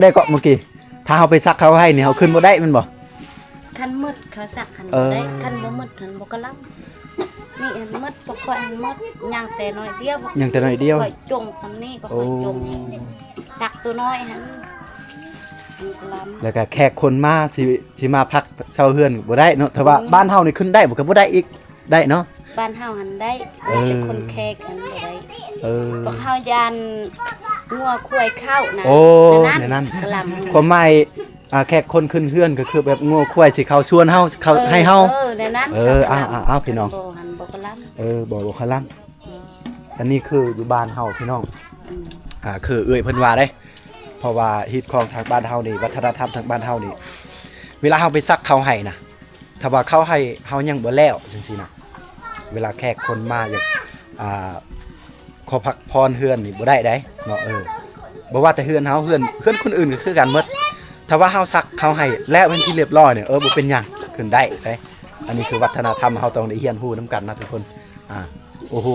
ได้เกาะเมื่อกี้ถ้าเขาไปซักเขาให้เนี่ยเขาขึ้นบ่ได้มันบ่คันมืดเขาสักคันบ่ได้คันบ่มืดคันบ่กะลับนี่อันมืดบ่ค่อยอันมืดย่างแต่น้อยเดียวยังแต่น้อยเดียวค่อยจงซำนี้ก็ค่อยจงสักตัวน้อยหั่นกะลับแล้วก็แขกคนมาสิมาพักเช่าเฮือนบ่ได้เนาะแต่ว่าบ้านเฮานี่ขึ้นได้บ่ก็บ่ได้อีกได้เนาะบ้านเฮาหันได้แต่คนแขกหันบ่ได้เพราะเฮายานงัวควายเข้านะในนั้นกะลับความหมายแขกคนขึ้นเฮือนก็คือแบบงัวควายสิเขาชวนเฮาเขาให้เฮาในนั้นอ้าวพี่น้องบ่หันบ่กะลับบ่กะลับอันนี้คืออยู่บ้านเฮาพี่น้องคือเอื้อยเพิ่นว่าเด้เพราะว่าฮิตของทางบ้านเฮานี่วัฒนธรรมทางบ้านเฮานี่เวลาเฮาไปซักเขาให้นะถ้าว่าเขาให้เฮายังบ่แล้วจังซี่นะเวลาแขกคนมาอยากขอพักพรเฮือนนี่บ่ได้เนาะบ่ว่าแต่เฮือนเฮาเฮือนคนอื่นก็คือกันหมดถ้าว่าเฮาซักเขาให้แล้วเป็นที่เรียบร้อยเนี่ยบ่เป็นหยังขึ้นได้อันนี้คือวัฒนธรรมเฮาต้องได้เรียนรู้นํกันนะทุกคนโอ้โห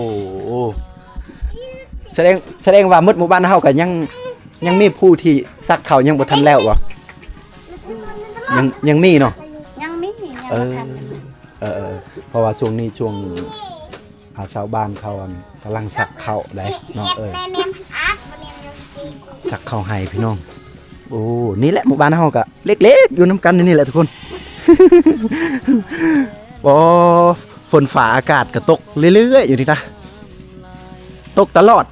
แสดงว่าหมู่บ้านเฮาก็ยังมีผู้ที่ซักเขายังบ่ทันแล้วบ่ยังมีเนาะยังมียังบ่ทันเพราะว่าช่วงนี้ช่วงชาวบ้านเขากำลังซักเขาได้เนาะซักเขาให้พี่น้องโอ้นี่แหละหมู่บ้านเฮาก็เล็กๆอยู่นํกันนี่แหละทุกคนฝนฟ้าอากาศก็ตกเรื่อยๆอยู่นี่นะตกตลอด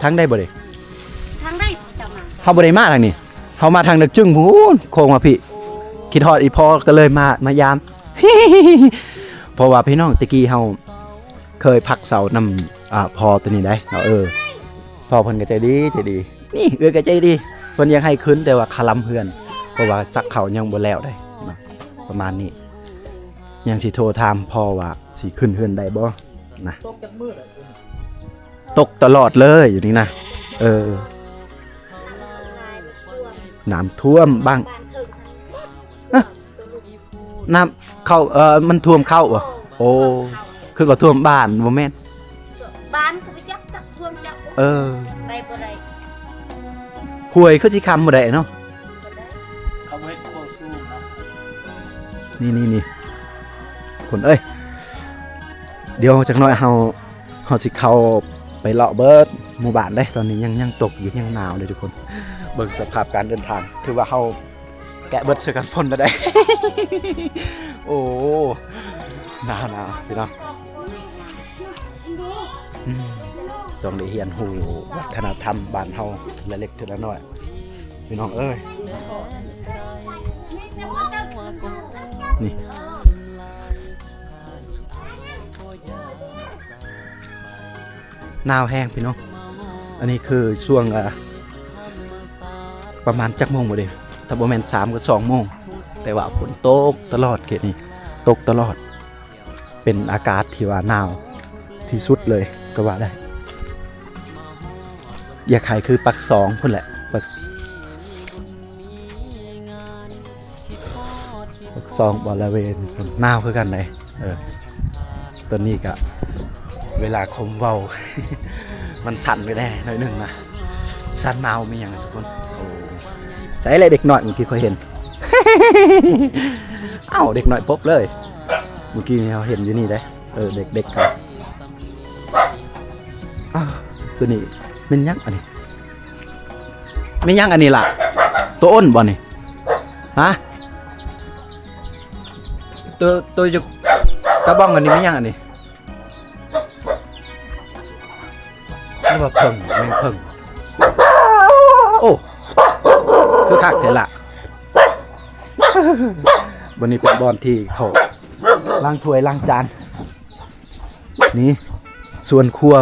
ทั้งได้บ่ได้ทั้งได้จะมาเฮาบ่ได้มาทางนี้เฮามาทางนึกจึ้งหูโค้งมาพี่คิดฮอดอีพ่อก็เลยมายามเพราะว่าพี่น้องตะกี้เฮาเคยพักเสานำพ่อตัวนี้ได้เนาะพ่อเพิ่นก็ใจดีนี่ก็ใจดีเพิ่นยังให้ขึ้นแต่ว่าคลำเฮือนเพราะว่าซักเขายังบ่แล้วได้เนาะประมาณนี้ยังสิโทรถามพ่อว่าสิขึ้นเฮือนได้บ่นะตกตลอดเลยอยู่นี่นะน้ำท่วมบ้างน้ำเข้ามันท่วมเข้าโอ้คือก็ท่วมบ้านบ่แม่นบ้านก็ไปจักท่วมจักไปบ่ได้ห่วยคือสิคำบ่ได้เนาะเขาเฮ็ดโคสู้เนาะนี่คนเอ้ยเดี๋ยวจักหน่อยเฮาสิเข้าไปเลาะเบิดหมู่บ้านได้ตอนนี้ยังตกอยู่ยังหนาวเลยทุกคนเบิ่งสภาพการเดินทางถือว่าเฮาแกะเบิดเสื้อกันฝนแล้วได้ โอ้หนาวพี่น้องต้องได้เรียนรู้วัฒนธรรมบ้านเฮาละเล็กทีละน้อยพี่น้องเอ้ยนี่หนาวแห้งพี่น้องอันนี้คือช่วงประมาณจักโมงบ่เด้ถ้าบ่แม่น3 กับ 2 โมงแต่ว่าฝนตกตลอดเขตนี้ตกตลอดเป็นอากาศที่ว่าหนาวที่สุดเลยก็ว่าได้อยากให้คือปัก2พุ่นแหละปัก2บริเวณหนาวคือกันเลยตอนนี้ก็เวลาคมเว้า มันสั่นไปแน่หน่อยนึงนะสั่นหนาวมีอย่างทุกคนโอ้ใช่เลยเด็กหน่อยเมื่อกี้เคยเห็น เอ้าเด็กหน่อยพบเลยเมื่อกี้เราเห็นอยู่นี่ได้เด็กครับตัวนี้เป็นยักษ์อันนี้ไม่ยักษ์อันนี้ล่ะตัวอ้นบ่นี่ฮะตัวจุกตะบ้องอันนี้ไม่ยักษ์อันนี้นี่ว่าเพิ่งแมงเพิ่งโอ้คือคักเถอะล่ะวันนี้เป็นบอลที่เขาล้างถ้วยล้างจานนี่ส่วนครัว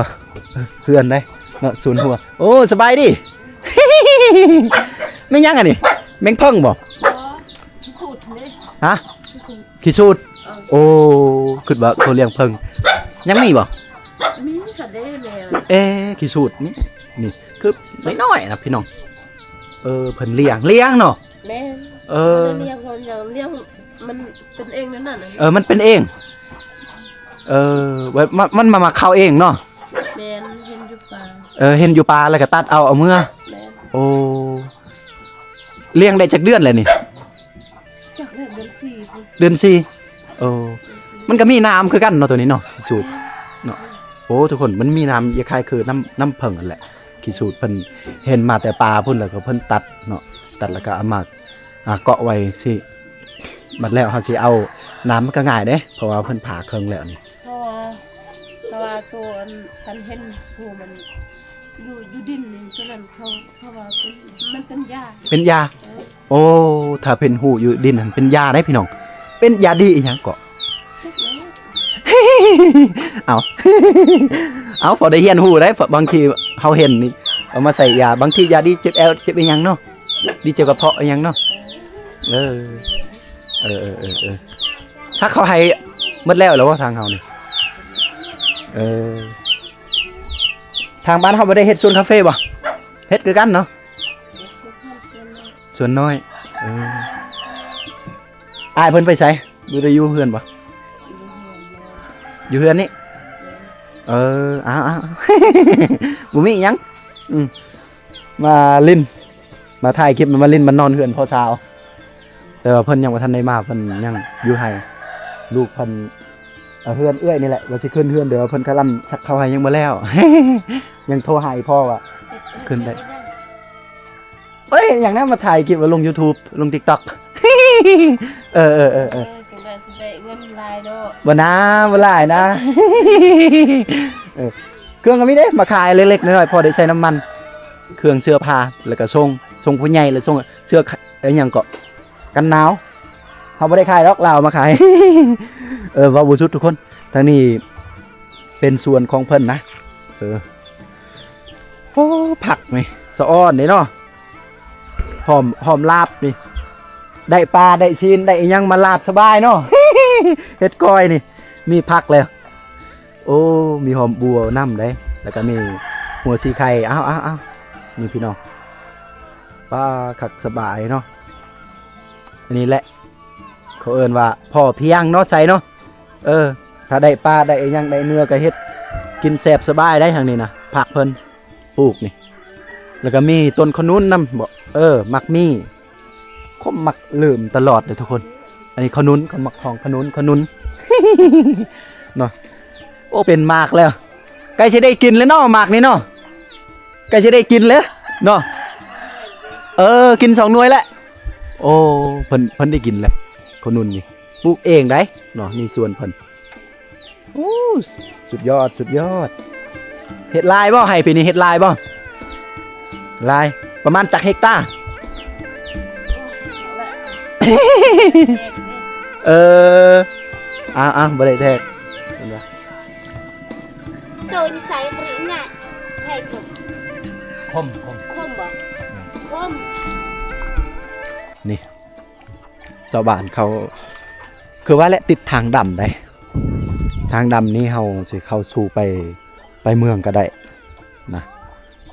เพื่อนได้เนาะส่วนหัวโอ้สบายดิ ไม่ยั้งอ่ะนี่แมงเพิ่งบ่ขี้สูดเลยฮะขี้สูดโอ้คิดว่าเขาเลี้ยงเพิ่งยังมีบ่มีค่ะได้แล้วขี้สูดนี่คือน้อยๆนะพี่น้องเพิ่นเลี้ยงเนาะแม่เลี้ยงคนอย่างเลี้ยงมันเป็นเองนั่นน่ะมันเป็นเองมันมาเข้าเองเนาะ แม่เห็นอยู่ ปลา เห็นอยู่ปลาแล้วก็ตัดเอาเมื่อ แม่ โอ้เลี้ยงได้จักเดือนเลยนี่ จักเดือนสี่พุ่น เดือนสี่โอ้มันก็มีน้ำคือกันเนาะตัวนี้เนาะขี้สูตรเนาะโอ้ทุกคนมันมีน้ำคล้ายๆคือน้ำเพิ่งนั่นแหละขี้สูตรเพิ่นเห็นมาแต่ปลาพุ่นแล้วก็เพิ่นตัดเนาะตัดแล้วก็เอามาเกาะไว้สิบัดแล้วเฮาสิเอาน้ำมันก็ง่ายเด้เพราะว่าเพิ่นผ่าเครื่องแล้วนี่ เพราะว่าตัวคันเห็นหัวมันอยู่ดินนี่ฉะนั้นเพราะว่ามันเป็นหญ้า เป็นยาโอ้ถ้าเป็นหูอยู่ดินนั่นเป็นยาได้พี่น้องเป็นยาดีอีหยังเกาะ เล็กน้อย เอา เอาพอได้เฮียนหูได้บางทีเฮาเห็นนี่เอามาใส่ยาบางทียาดีเจ็บแอวเจ็บอีหยังเนาะดีเจ็บกระเพาะอีหยังเนาะเออซักเขาให้หมดแล้วว่าทางเฮานี่ทางบ้านเฮาบ่ได้เฮ็ดสวนคาเฟ่บ่เฮ็ดคือกันเนาะสวนน้อยอ้ายเพิ่นไปไสบ่ได้อยู่เฮือนบ่อยู่เฮือนนี่อ้าว บ่มีหยังมาลิ้นมาถ่ายคลิปมาลิ้นมานอนเฮือนพ่อสาวแต่ว่าเพิ่นยังบ่ทันได้มาเพิ่นยังอยู่ให้ลูกเพิ่นเฮือนเอื้อยนี่แหละว่าสิขึ้นเฮือนเดี๋ยวเพิ่นกำลังชักเข้าให้ยังบ่แล้ว ยังโทรหาพ่อว่าขึ้นได้เอ้ยอย่างนั้นมาถ่ายคลิปมาลง YouTube ลง TikTok จังได้สิได้เงินหลายดอก บ่นะบ่หลายนะ เครื่องก็มีเด้มาขายเล็กๆน้อยๆพอได้ใช้น้ำมันเครื่องเสื้อผ้าแล้วก็ส่งผู้ใหญ่แล้วส่งเสื้อหยังก็กันหนาวเฮาบ่ได้ขายดอกเราเอามาขาย ว่าบ่สุดทุกคนทางนี้เป็นส่วนของเพิ่นนะโอ้ผักนี่สะอ้อนนี่เนาะหอมลาบนี่ได้ปลาได้ชีนได้อีหยังมาลาบสบายเนาะ เฮ็ดก้อยนี่มีผักแล้วโอ้มีหอมบัวน้ำได้แล้วก็มีหัวสีไข่อ้าวนี่พี่น้องป้าคักสบายเนาะอันนี้แหละเขาเอิ้นว่าพ่อเพียงเนาะใส่เนาะถ้าได้ปลาได้อีหยังได้เนื้อก็เฮ็ดกินแซ่บสบายได้ทางนี้นะผักเพิ่นปลูกนี่แล้วก็มีต้นขนุนนำบ่มักมีคมมักลืมตลอดเลยทุกคนอันนี้ขนุนเขามักของขนุน เนาะโอ้เป็นมากแล้วใกล้จะได้กินแล้วเนาะมากนี่เนาะใกล้จะได้กินแล้วเนาะกิน2 หน่วยแล้วโอ้เพิ่นได้กินแล้วขนุนนี่ปลูกเองได้เนาะนี่สวนเพิ่นโอ้สุดยอดเฮ็ดลายบ่ให้ปีนี้เฮ็ดลายบ่ลายประมาณจักเฮกตาร์ บ่ได้แทกเห็นบ่ โดยนิสัยปริง่ะให้ผม คม คมบ่คม นี่ชาวบ้านเขาคือว่าแหละติดทางดำได้ทางดำนี่เฮาสิเข้าสู่ไปเมืองก็ได้นะ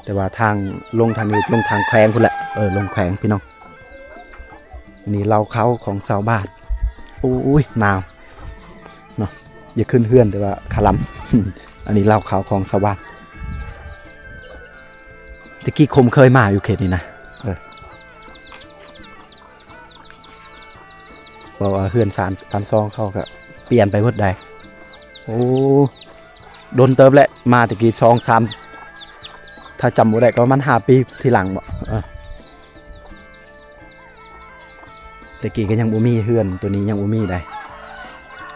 แต่ว่าทางลงทางนี้ลงทางแขวงพุ่นแหละลงแขวงพี่น้องอันนี้เราเขาของชาวบ้านอุ้ยหนาวเนาะอย่าขึ้นเฮือนแต่ว่าคาลํ อันนี้เราเขาของชาวบ้านตะกี้คมเคยมาอยู่เขตนี้นะบอกว่าเฮือน3 ซองเขาก็เปลี่ยนไปหมดได้โอ้โดนเติบแหละมาตะกี้2 3ถ้าจำบ่ได้ก็ประมาณ5 ปีทีหลังบ่ตะกี้ก็ยังบ่มีเฮือนตัวนี้ยังบ่มีได้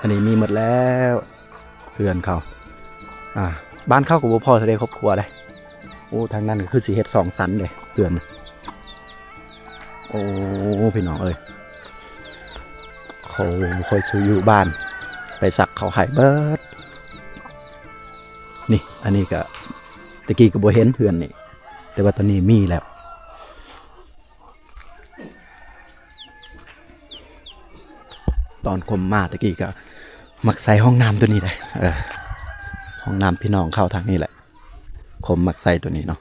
อันนี้มีหมดแล้วเฮือนเขาบ้านเขาก็บ่พอจะได้ครอบครัวได้โอ้ทางนั้นก็คือสิเฮ็ด2 ชั้นเด้เฮือนโอ้พี่น้องเอ้ยเขาค่อยซื้ออยู่บ้านไปสักเขาให้เบิดนี่อันนี้ก็ตะกี้ก็บ่เห็นเฮือนนี่แต่ว่าตอนนี้มีแล้วตอนคมมาตะกี้ก็มักใส่ห้องน้ำตัวนี้ได้ห้องน้ำพี่น้องเข้าทางนี้แหละคมมักใส่ตัวนี้เนาะ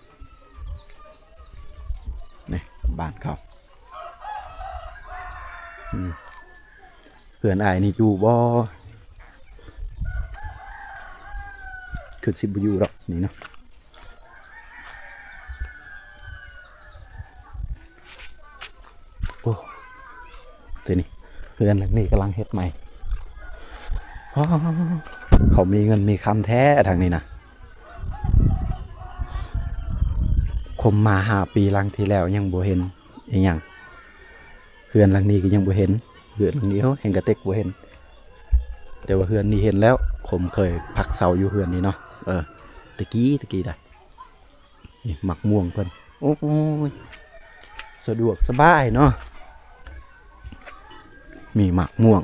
นี่บ้านเขาเพื่อนอายนี่อยู่บ่คือสิบ่อยู่หรอกนี่เนาะ ตัวนี้เพื่อนหลังนี้กำลังเฮ็ดใหม่อ๋อเขามีเงินมีคำแท้ทางนี้นะคมมา5 ปีหลังที่แล้วยังบ่เห็นอีหยังเพื่อนหลังนี้ก็ยังบ่เห็นเพื่อนหลังนี้เห็นกระเต็กบ่เห็นแต่ว่าเพื่อนนี้เห็นแล้วผมเคยพักเสาอยู่เพื่อนนี้เนาะตะกี้ได้นี่หมักม่วงเพิ่นโอ้ยสะดวกสบายเนาะมีหมักม่วง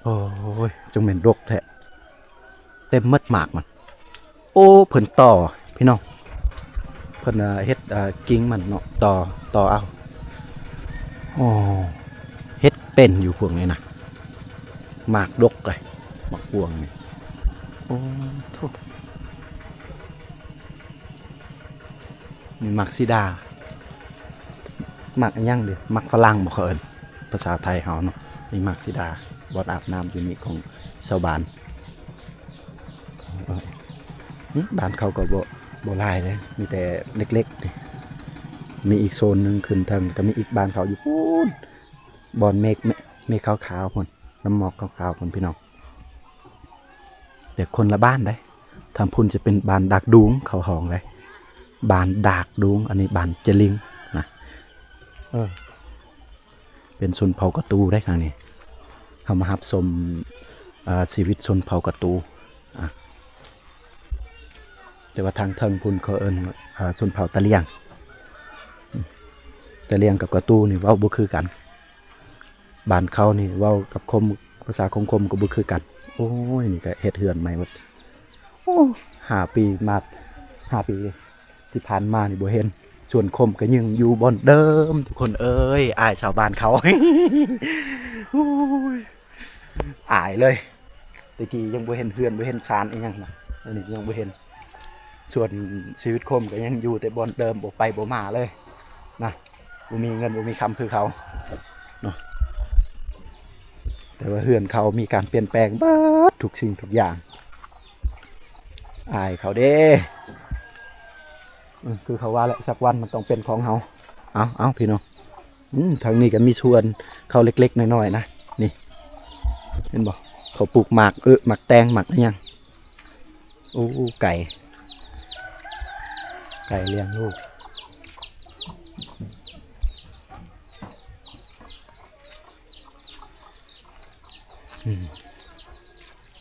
โอ้ยจงเป็นรกแท้เต็มมัดหมากมันโอ้เพิ่นต่อพี่น้องเพิ่นเฮ็ดกิ่งมันเนาะต่อเอาโอ้เฮ็ดเป็นอยู่พวกนี้นะหมากดกเลยหมากพวงนี่โอ้โธ่มีหมากซิดาหมากยังดิหมากฝรั่งบ่เขาเอิ้นภาษาไทยเฮาเนาะมีหมากซิดาบอดอาบน้ำอยู่นี่ของชาวบ้านบ้านเขาก็บ่หลายเลยมีแต่เล็กๆดิมีอีกโซนหนึ่งขึ้นทางก็มีอีกบ้านเขาอยู่พูนบอนเมฆขาวๆพุ่นน้ำหมอกขาวๆพุ่นพี่น้องแต่คนละบ้านได้ทางพุ่นจะเป็นบ้านดากดุงเขาห้องเลยบ้านดากดุงอันนี้บ้านเจลิงนะเป็นชนเผ่ากระตูได้ครั้งนี้เขามารับชมชีวิตชนเผ่ากระตูแต่ว่าทางเทิงพุ่นเขาเอิ้นชนเผ่าตะเลียงกับกระตูนี่เว้าบ่คือกันบ้านเขานี่เว้ากับคมภาษาคมก็บ่คือกันโอ้ยนี่ก็เฮ็ดเฮือนใหม่หมดโอ้5 ปีมา5 ปีที่ผ่านมานี่บ่เห็นส่วนคมก็ยังอยู่บ่อนเดิมทุกคนเอ้ยอายชาวบ้านเขา โอ้ยอายเลยตะกี้ยังบ่เห็นเฮือนบ่เห็นศาลอีหยังนะอันนี้ยังบ่เห็นส่วนชีวิตคมก็ยังอยู่แต่บ่อนเดิมบ่ไปบ่มาเลยนะบ่มีเงินบ่มีคำคือเขาเนาะแต่ว่าเฮือนเขามีการเปลี่ยนแปลงเบิดทุกสิ่งทุกอย่างอายเขาเด้คือเขาว่าแหละสักวันมันต้องเป็นของเขาเอาพี่น้องทางนี้ก็มีชวนเขาเล็กๆน้อยๆนะนี่เห็นบ่เขาปลูกหมากหมากแตงหมากอะไรยังโอ้ไก่เลี้ยงลูก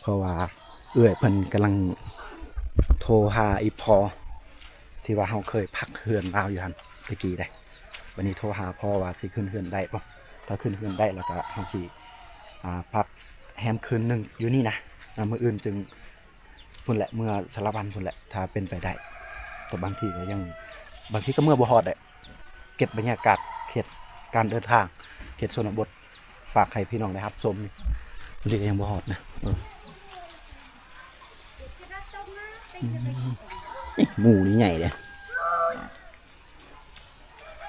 เพราะว่าเอื้อยเพิ่นกำลังโทรหาอีพอที่ว่าเราเคยพักเฮือนเราอยู่หันตะกี้ได้วันนี้โทรหาพ่อว่าสิขึ้นเฮือนได้ป่ะถ้าขึ้นเฮือนได้แล้วก็เราสิพักแฮมคืนหนึ่งอยู่นี่นะมื้ออื่นจึงพุ่นแหละเมื่อสารวันพุ่นแหละถ้าเป็นไปได้แต่บางทีก็ยังบางทีก็เมื่อบ่ฮอดได้เก็บบรรยากาศเขตการเดินทางเขตชนบทฝากให้พี่น้องได้รับชมนี่ก็ยังบ่ฮอดนะหมูนี่ใหญ่เลย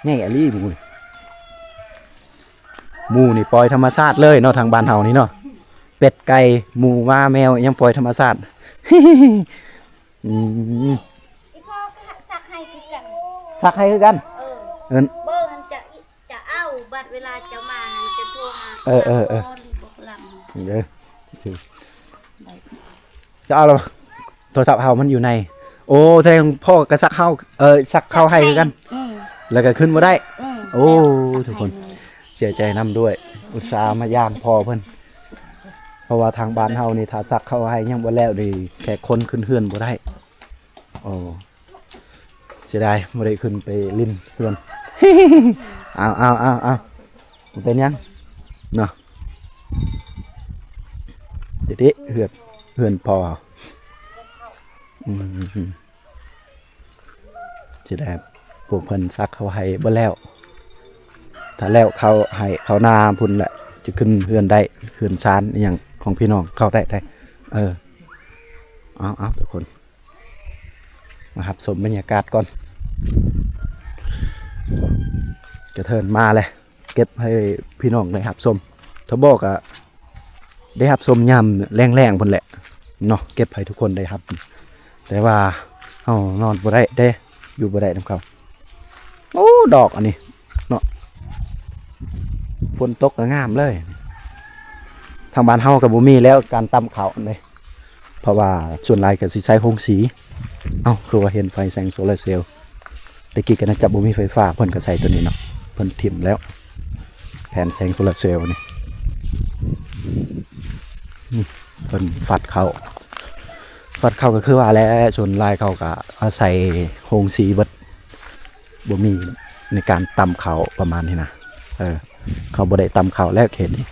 ใหญ่อะลี่หมูนี่ปล่อยธรรมชาติเลยเนาะทางบ้านเฮานี่เนาะเป็ดไก่หมูม้าแมวยังปล่อยธรรมชาติซักให้คือกัน ซักให้คือกันเบิ่งมันจะเอาบัดเวลาจะมาจะโทรหาบอกหลังเด้อจะเอาแล้วโทรศัพท์เฮามันอยู่ในโอ้แสดงพ่อก็ซักเฮาซักเข้าให้คือกันแล้วก็ขึ้นบ่ได้โอ้ทุกคนเสียใจนำด้วยอุตส่าห์มายามพ่อเพิ่นเพราะว่าทางบ้านเฮานี่ถ้าซักเข้าให้ยังบ่แล้วนี่แค่คนขึ้นเฮือนบ่ได้โอ้เสียดายบ่ได้ขึ้นไปลิ้นเฮือนเอาเป็นยังเนาะเด็ดเฮือนพอเสียดายพวกเพิ่นซักเข้าให้บ่แล้วถ้าแล้วเขาให้เขานาพุ่นแหละจะขึ้นเฮือนได้เฮือนซานอหย่างของพี่น้องเข้าได้เอาทุกคนมาหับสมบรรยากาศก่อนกระเทินมาเลยเก็บให้พี่น้องได้หับสมถ้าบอกอะได้หับสมยำแรงๆพุ่นแหละเนาะเก็บให้ทุกคนได้หับแต่ว่าเอานอนบ่ได้เด้อยู่บ่ได้นำเขาโอ้ ดอกอันนี้เนาะฝนตกก็งามเลยทางบ้านเฮาก็บ่มีแล้วการตำข้าวอันนี้เพราะว่าส่วนหลายก็สิใช้โรงสีเอ้าคือว่าเห็นไฟแสงโซลาร์เซลล์แต่กี้ก็น่าจะบ่มีไฟฟ้าเพิ่นก็ใช้ตัวนี้เนาะเพิ่นถิ่มแล้วแผนแสงโซลาร์เซลล์นี่เพิ่นฟัดเข้าก็คือว่าแล้วส่วนหลายเขาก็อาศัยโรงสีเบิดบ่มีในการตำข้าวประมาณนี้นะเขาบ่ได้ตำข้าวแล้วเขตนี้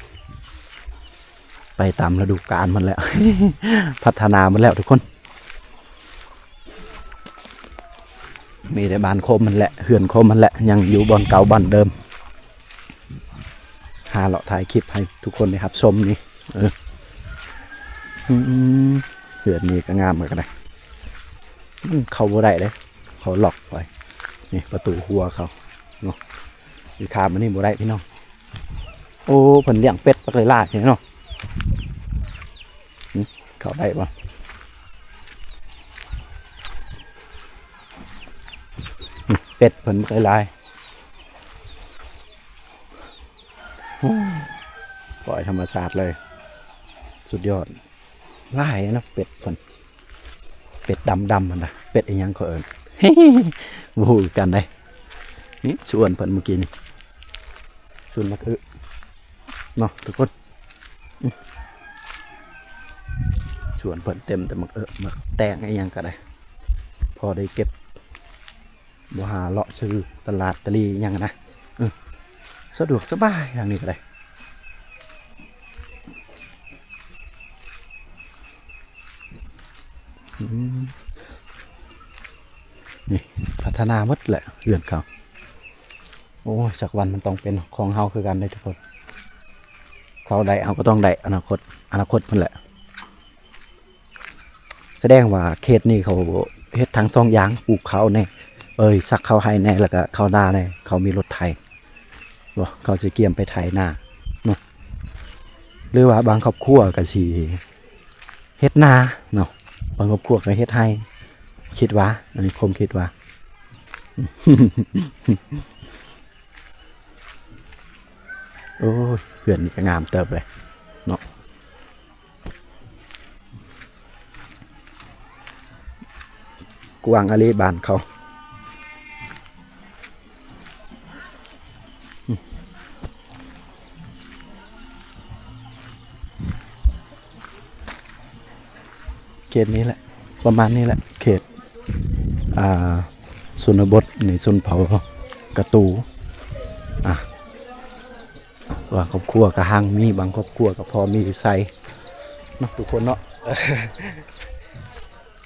ไปตามฤดูกาลมันแล้ว พัฒนามันแล้วทุกคนมีแต่บ้านโคมมันแหละเฮือนโคมมันแหละยังอยู่บอนเก่าบ้านเดิมหาเลาะถ่ายคลิปให้ทุกคนนะครับชมนี่เฮือนนี่ก็งามเหมือนกันเลยเขาบ่ได้เลยเขาล็อกไว้นี่ประตูหัวเขาเนาะอยู่คามันนี่บ่ได้พี่น้องโอ้เพิ่นเลี้ยงเป็ดปักเลยล่าเห็นเนาะเขาได้ปะเป็ดเพิ่นเคยลายปล่อยธรรมชาติเลยสุดยอดลายนะเป็ดเพิ่นเป็ดดำมันนะเป็ดอีหยังเขาเอิ้น บูกันได้นี่ชวนเพิ่นเมื่อกี้นี่ชวนมาคือเนาะทุกคนชวนเพิ่นเต็มแต่มักแตงไอ้ยังก็ได้พอได้เก็บบ่หาเลาะซื้อตลาดตะลียังนะสะดวกสบายอย่างนี้ก็ได้นี่พัฒนาหมดแหละเรือนเขาโอ้สักวันมันต้องเป็นของเฮาคือกันได้ทุกคนเขาได้เอาก็ต้องได้อนาคตมันแหละแสดงว่าเขตนี้เขาเฮ็ดทั้ง2อย่างปลูกเขาแน่ซักเขาให้แน่แล้วก็เขานาแน่เขามีรถไถบ่เขาสิเกี่ยมไปไถนาเนาะหรือว่าบางครอบครัวก็สิเฮ็ดนาเนาะบางครอบครัวก็เฮ็ดให้คิดว่าอันนี้ผมคิดว่า โอ้ยเพื่อนนี่ก็งามเติบเลยเนาะกวางอลีบานเขาเขตนี้แหละประมาณนี้แหละเขตชนบทในชนเผ่ากระตูบางครอบครัวก็หังมีบางครอบครัวก็พอมีใส่เนาะทุกคนเนาะ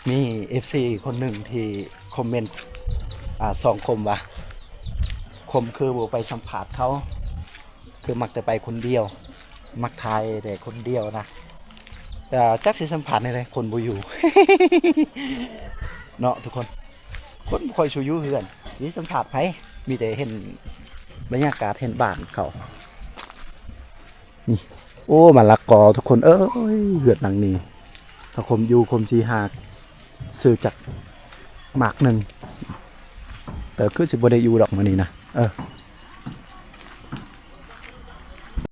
มี FC คนหนึ่งที่คอมเมนต์2 คมว่าคมคือบ่ไปสัมผัสเขาคือมักแต่ไปคนเดียวมักทายแต่คนเดียวนะแต่จักสิสัมผัสอะไรคนบ่อยู่ เนาะทุกคนบ่ค่อยชูอยู่เฮือนนี่สัมผัสไผมีแต่เห็นบรรยากาศเห็นบ้านเขานี่โอ้มะละกอทุกคนเอ้ยเหือดหลังนี้ถ้าคมอยู่คมสีหากซื้อจากหมากหนึ่งแต่คือสิบ่ได้อยู่ดอกมื้อนี้นะ